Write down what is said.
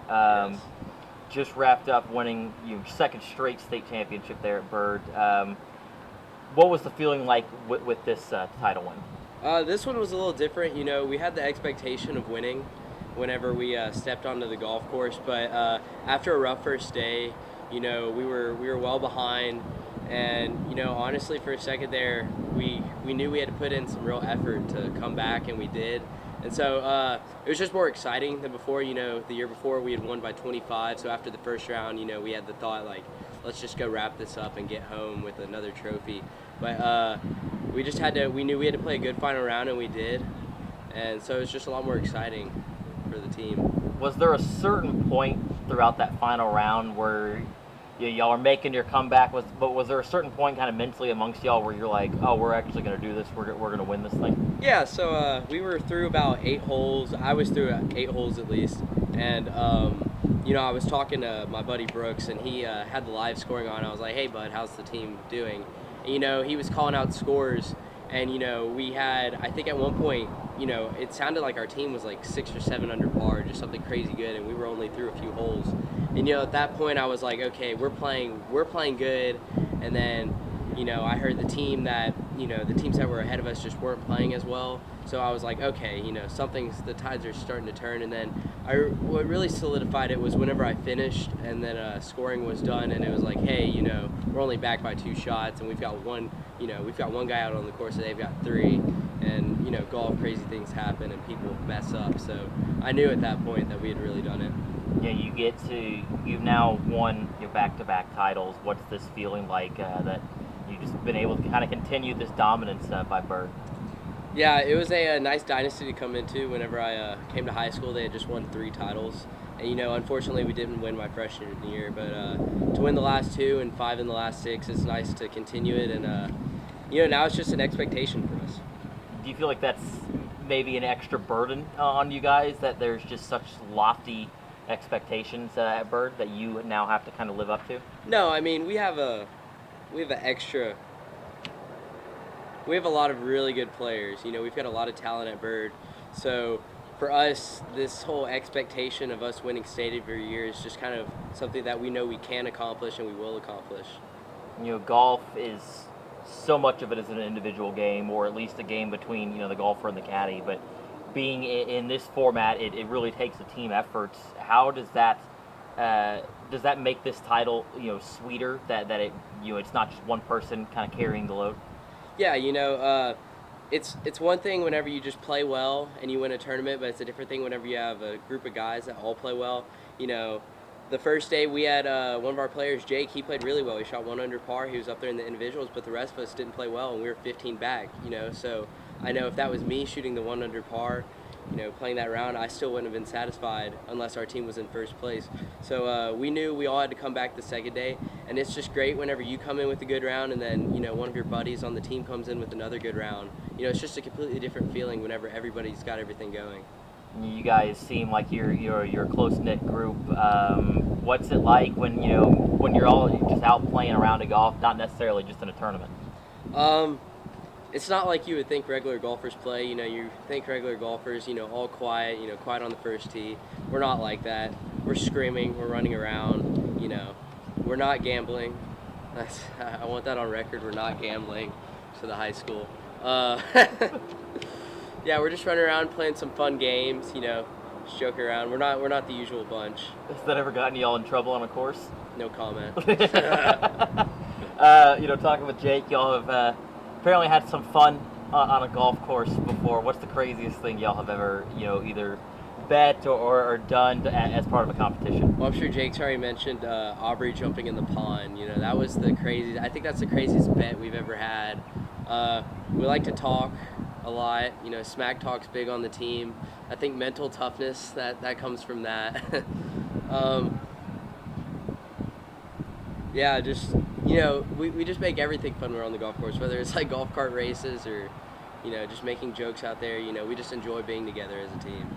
Yes. Just wrapped up winning your second straight state championship there at Bird. What was the feeling like with this title win? This one was a little different. We had the expectation of winning whenever we stepped onto the golf course, but after a rough first day, we were well behind, and honestly, for a second there, we knew we had to put in some real effort to come back, and we did. And so it was just more exciting than before. The year before we had won by 25, so after the first round, we had the thought like, let's just go wrap this up and get home with another trophy. But we just had to. We knew we had to play a good final round, and we did. And so it's just a lot more exciting for the team. Was there a certain point throughout that final round where y'all are making your comeback? But was there a certain point, kind of mentally amongst y'all, where you're like, oh, we're actually going to do this. We're going to win this thing. Yeah. So we were through about 8 holes. I was through 8 holes at least, and I was talking to my buddy Brooks, and he had the live scoring on. I was like, hey, bud, how's the team doing? And, he was calling out scores, and we had, I think at one point, it sounded like our team was like 6 or 7 under par, just something crazy good, and we were only through a few holes. And at that point I was like, okay, we're playing good. And then I heard the teams that were ahead of us just weren't playing as well. So I was like, okay, the tides are starting to turn. And then what really solidified it was whenever I finished, and then scoring was done, and it was like, hey, we're only back by 2 shots, and we've got one guy out on the course, and they've got 3. And golf, crazy things happen, and people mess up. So I knew at that point that we had really done it. Yeah, you've now won your back-to-back titles. What's this feeling like that you've just been able to kind of continue this dominance by Bird? Yeah, it was a nice dynasty to come into. Whenever I came to high school, they had just won 3 titles. And, unfortunately, we didn't win my freshman year. But to win the last 2 and 5 in the last 6, it's nice to continue it. And, now it's just an expectation for us. Do you feel like that's maybe an extra burden on you guys, that there's just such lofty expectations at Bird that you now have to kind of live up to? No, I mean, we have a lot of really good players. We've got a lot of talent at Bird. So for us, this whole expectation of us winning state every year is just kind of something that we know we can accomplish and we will accomplish. Golf is so much of it is an individual game, or at least a game between the golfer and the caddy. But being in this format, it really takes a team effort. How does that make this title sweeter? That it's not just one person kind of carrying the load. Yeah, it's one thing whenever you just play well and you win a tournament, but it's a different thing whenever you have a group of guys that all play well. The first day we had one of our players, Jake. He played really well. He shot 1 under par. He was up there in the individuals, but the rest of us didn't play well, and we were 15 back. So I know if that was me shooting the 1 under par, playing that round, I still wouldn't have been satisfied unless our team was in first place. So we knew we all had to come back the second day, and it's just great whenever you come in with a good round, and then one of your buddies on the team comes in with another good round. It's just a completely different feeling whenever everybody's got everything going. You guys seem like you're a close-knit group. What's it like when you're all just out playing a round of golf, not necessarily just in a tournament? It's not like you would think regular golfers play. You think regular golfers, all quiet, quiet on the first tee. We're not like that. We're screaming, we're running around, we're not gambling. I want that on record. We're not gambling to the high school. Yeah, we're just running around playing some fun games, just joking around. We're not the usual bunch. Has that ever gotten y'all in trouble on a course? No comment. Talking with Jake, y'all have apparently had some fun on a golf course before. What's the craziest thing y'all have ever, either bet or done as part of a competition? Well, I'm sure Jake's already mentioned Aubrey jumping in the pond. That was the craziest. I think that's the craziest bet we've ever had. We like to talk a lot. Smack talk's big on the team. I think mental toughness, that comes from that. Yeah, just, we just make everything fun when we're on the golf course, whether it's like golf cart races or, just making jokes out there. We just enjoy being together as a team.